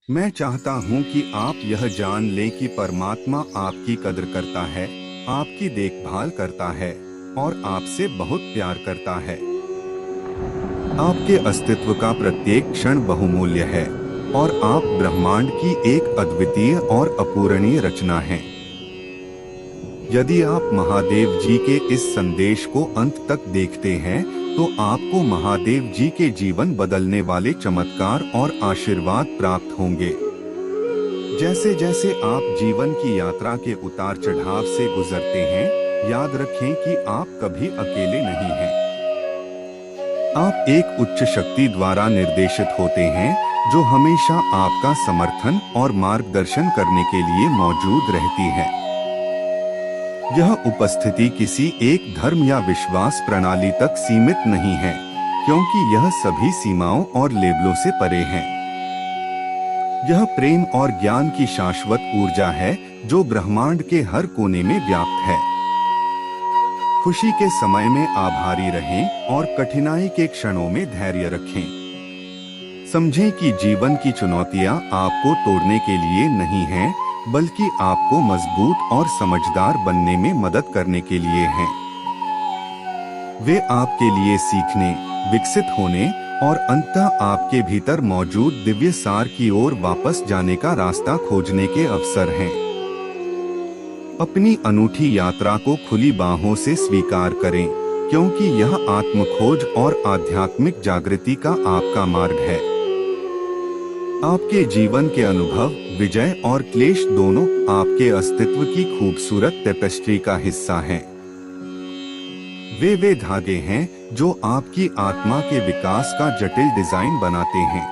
मैं चाहता हूँ कि आप यह जान लें कि परमात्मा आपकी कद्र करता है, आपकी देखभाल करता है और आपसे बहुत प्यार करता है। आपके अस्तित्व का प्रत्येक क्षण बहुमूल्य है और आप ब्रह्मांड की एक अद्वितीय और अपूरणीय रचना हैं। यदि आप महादेव जी के इस संदेश को अंत तक देखते हैं तो आपको महादेव जी के जीवन बदलने वाले चमत्कार और आशीर्वाद प्राप्त होंगे। जैसे जैसे आप जीवन की यात्रा के उतार चढ़ाव से गुजरते हैं, याद रखें कि आप कभी अकेले नहीं हैं। आप एक उच्च शक्ति द्वारा निर्देशित होते हैं जो हमेशा आपका समर्थन और मार्गदर्शन करने के लिए मौजूद रहती है। यह उपस्थिति किसी एक धर्म या विश्वास प्रणाली तक सीमित नहीं है, क्योंकि यह सभी सीमाओं और लेबलों से परे है। यह प्रेम और ज्ञान की शाश्वत ऊर्जा है जो ब्रह्मांड के हर कोने में व्याप्त है। खुशी के समय में आभारी रहें और कठिनाई के क्षणों में धैर्य रखें। समझें कि जीवन की चुनौतियां आपको तोड़ने के लिए नहीं हैं, बल्कि आपको मजबूत और समझदार बनने में मदद करने के लिए हैं। वे आपके लिए सीखने, विकसित होने और अंततः आपके भीतर मौजूद दिव्य सार की ओर वापस जाने का रास्ता खोजने के अवसर हैं। अपनी अनूठी यात्रा को खुली बाहों से स्वीकार करें, क्योंकि यह आत्मखोज और आध्यात्मिक जागृति का आपका मार्ग है। आपके जीवन के अनुभव, विजय और क्लेश दोनों आपके अस्तित्व की खूबसूरत टेपेस्ट्री का हिस्सा हैं। वे धागे हैं जो आपकी आत्मा के विकास का जटिल डिजाइन बनाते हैं।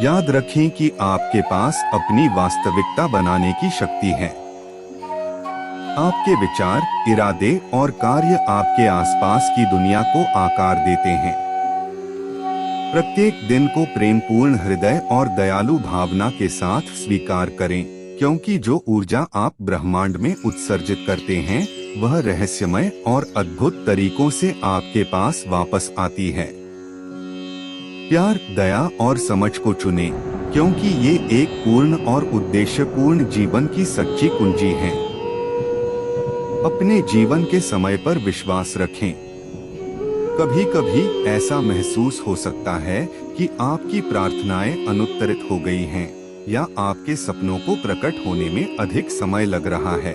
याद रखें कि आपके पास अपनी वास्तविकता बनाने की शक्ति है। आपके विचार, इरादे और कार्य आपके आसपास की दुनिया को आकार देते हैं। प्रत्येक दिन को प्रेमपूर्ण हृदय और दयालु भावना के साथ स्वीकार करें, क्योंकि जो ऊर्जा आप ब्रह्मांड में उत्सर्जित करते हैं वह रहस्यमय और अद्भुत तरीकों से आपके पास वापस आती है। प्यार, दया और समझ को चुनें, क्योंकि ये एक पूर्ण और उद्देश्यपूर्ण जीवन की सच्ची कुंजी है। अपने जीवन के समय पर विश्वास रखें। कभी कभी ऐसा महसूस हो सकता है कि आपकी प्रार्थनाएं अनुत्तरित हो गई हैं, या आपके सपनों को प्रकट होने में अधिक समय लग रहा है।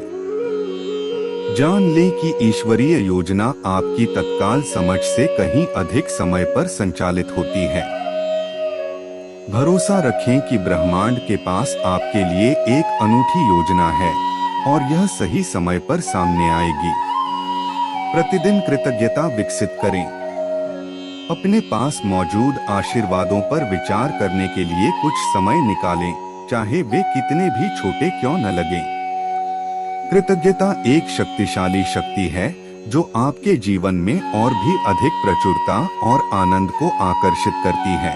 जान लें कि ईश्वरीय योजना आपकी तत्काल समझ से कहीं अधिक समय पर संचालित होती है। भरोसा रखें कि ब्रह्मांड के पास आपके लिए एक अनूठी योजना है और यह सही समय पर सामने आएगी। प्रतिदिन कृतज्ञता विकसित करें। अपने पास मौजूद आशीर्वादों पर विचार करने के लिए कुछ समय निकालें, चाहे वे कितने भी छोटे क्यों न लगें। कृतज्ञता एक शक्तिशाली शक्ति है जो आपके जीवन में और भी अधिक प्रचुरता और आनंद को आकर्षित करती है।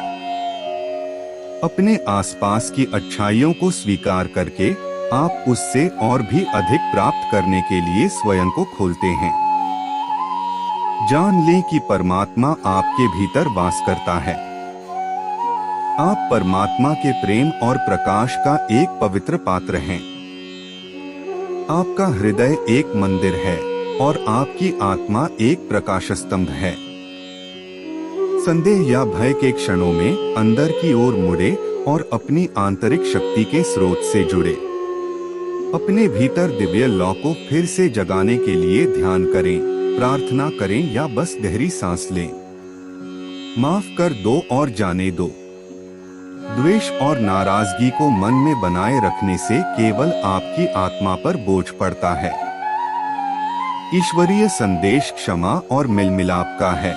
अपने आसपास की अच्छाइयों को स्वीकार करके आप उससे और भी अधिक प्राप्त करने के लिए स्वयं को खोलते हैं। जान लें कि परमात्मा आपके भीतर वास करता है। आप परमात्मा के प्रेम और प्रकाश का एक पवित्र पात्र हैं। आपका हृदय एक मंदिर है और आपकी आत्मा एक प्रकाश स्तंभ है। संदेह या भय के क्षणों में अंदर की ओर मुड़े और अपनी आंतरिक शक्ति के स्रोत से जुड़े। अपने भीतर दिव्य लौ को फिर से जगाने के लिए ध्यान करें, प्रार्थना करें या बस गहरी सांस लें। माफ कर दो और जाने दो। द्वेष और नाराजगी को मन में बनाए रखने से केवल आपकी आत्मा पर बोझ पड़ता है। ईश्वरीय संदेश क्षमा और मिलमिलाप का है।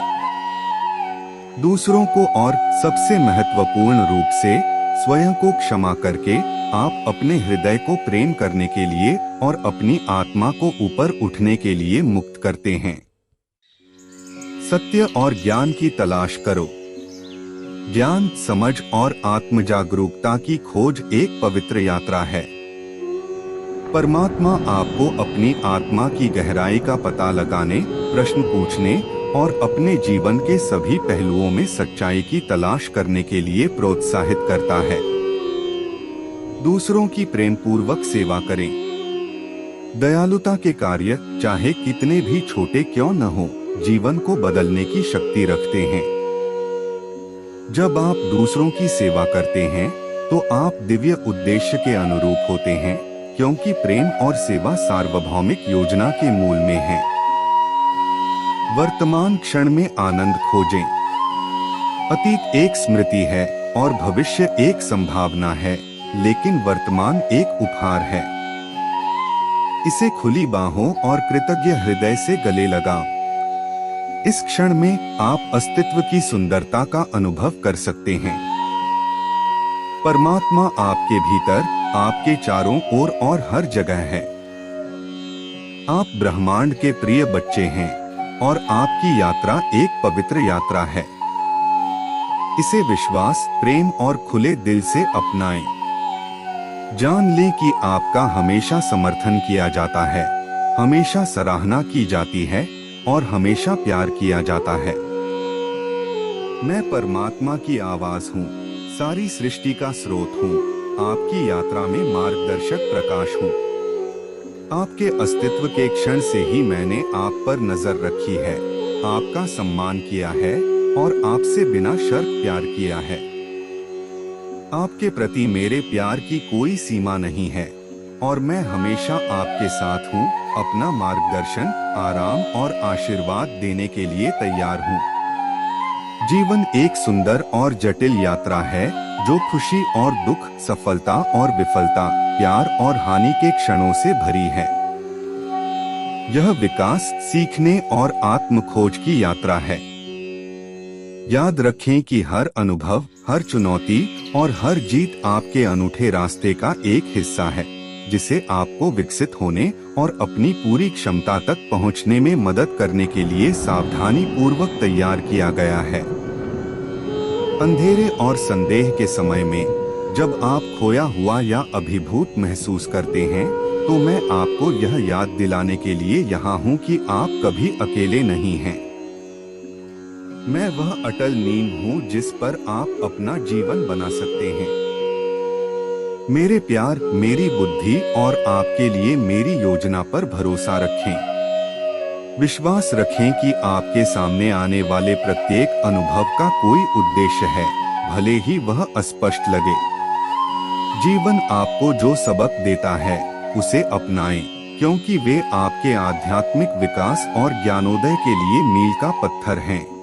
दूसरों को और सबसे महत्वपूर्ण रूप से स्वयं को क्षमा करके आप अपने हृदय को प्रेम करने के लिए और अपनी आत्मा को ऊपर उठने के लिए मुक्त करते हैं। सत्य और ज्ञान की तलाश करो। ज्ञान, समझ और आत्मजागरूकता की खोज एक पवित्र यात्रा है। परमात्मा आपको अपनी आत्मा की गहराई का पता लगाने, प्रश्न पूछने और अपने जीवन के सभी पहलुओं में सच्चाई की तलाश करने के लिए प्रोत्साहित करता है। दूसरों की प्रेम पूर्वक सेवा करें। दयालुता के कार्य चाहे कितने भी छोटे क्यों न हो, जीवन को बदलने की शक्ति रखते हैं। जब आप दूसरों की सेवा करते हैं तो आप दिव्य उद्देश्य के अनुरूप होते हैं, क्योंकि प्रेम और सेवा सार्वभौमिक योजना के मूल में है। वर्तमान क्षण में आनंद खोजें। अतीत एक स्मृति है और भविष्य एक संभावना है, लेकिन वर्तमान एक उपहार है। इसे खुली बाहों और कृतज्ञ हृदय से गले लगाओ। इस क्षण में आप अस्तित्व की सुंदरता का अनुभव कर सकते हैं। परमात्मा आपके भीतर, आपके चारों ओर और हर जगह है। आप ब्रह्मांड के प्रिय बच्चे हैं और आपकी यात्रा एक पवित्र यात्रा है। इसे विश्वास, प्रेम और खुले दिल से अपनाएं। जान लें कि आपका हमेशा समर्थन किया जाता है, हमेशा सराहना की जाती है और हमेशा प्यार किया जाता है। मैं परमात्मा की आवाज हूँ, सारी सृष्टि का स्रोत हूँ, आपकी यात्रा में मार्गदर्शक प्रकाश हूँ। आपके अस्तित्व के क्षण से ही मैंने आप पर नजर रखी है, आपका सम्मान किया है और आपसे बिना शर्त प्यार किया है। आपके प्रति मेरे प्यार की कोई सीमा नहीं है और मैं हमेशा आपके साथ हूँ, अपना मार्गदर्शन, आराम और आशीर्वाद देने के लिए तैयार हूँ। जीवन एक सुंदर और जटिल यात्रा है, जो खुशी और दुख, सफलता और विफलता, प्यार और हानि के क्षणों से भरी है। यह विकास, सीखने और आत्म खोज की यात्रा है। याद रखें कि हर अनुभव, हर चुनौती और हर जीत आपके अनूठे रास्ते का एक हिस्सा है, जिसे आपको विकसित होने और अपनी पूरी क्षमता तक पहुंचने में मदद करने के लिए सावधानी पूर्वक तैयार किया गया है। अंधेरे और संदेह के समय में जब आप खोया हुआ या अभिभूत महसूस करते हैं, तो मैं आपको यह याद दिलाने के लिए यहाँ हूँ कि आप कभी अकेले नहीं हैं। मैं वह अटल नींव हूँ जिस पर आप अपना जीवन बना सकते हैं। मेरे प्यार, मेरी बुद्धि और आपके लिए मेरी योजना पर भरोसा रखें। विश्वास रखें कि आपके सामने आने वाले प्रत्येक अनुभव का कोई उद्देश्य है, भले ही वह अस्पष्ट लगे। जीवन आपको जो सबक देता है उसे अपनाएं, क्योंकि वे आपके आध्यात्मिक विकास और ज्ञानोदय के लिए मील का पत्थर हैं।